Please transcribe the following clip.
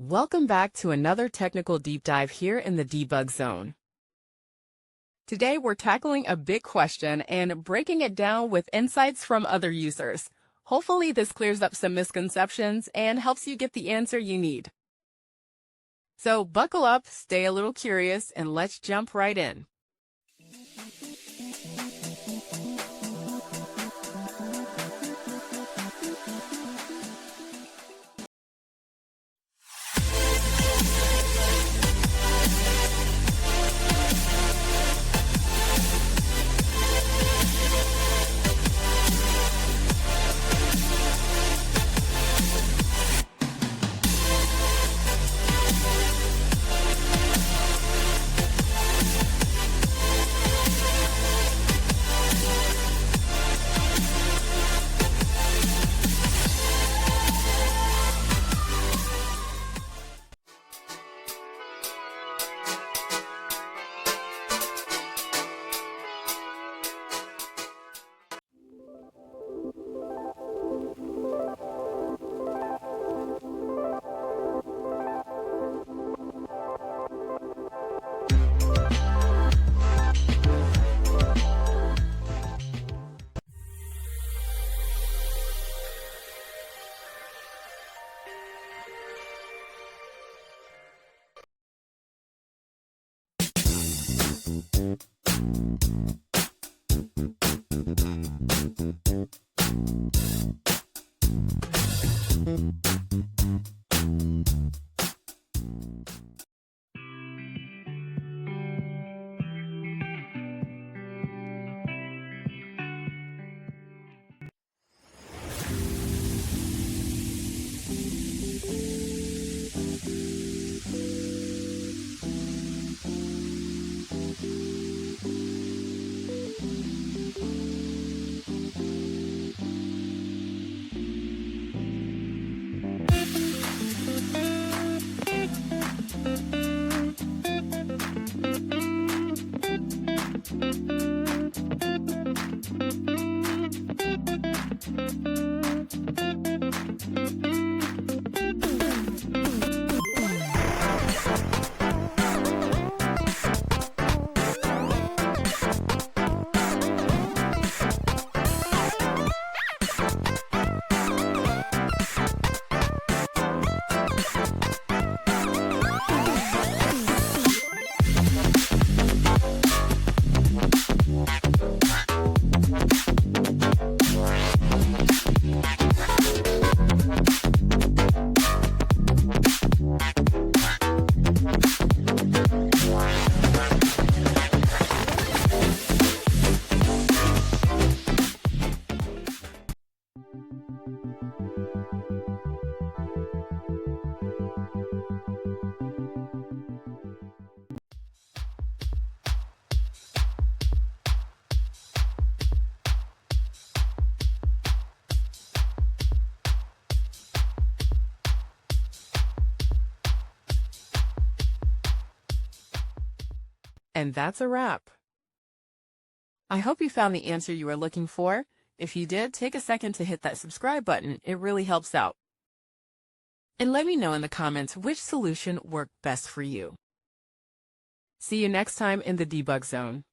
Welcome back to another technical deep dive here in the debug zone. Today we're tackling a big question and breaking it down with insights from other users. Hopefully this clears up some misconceptions and helps you get the answer you need. So buckle up, stay a little curious, and let's jump right in. And that's a wrap. I hope you found the answer you were looking for. If you did, take a second to hit that subscribe button. It really helps out. And let me know in the comments which solution worked best for you. See you next time in the debug zone.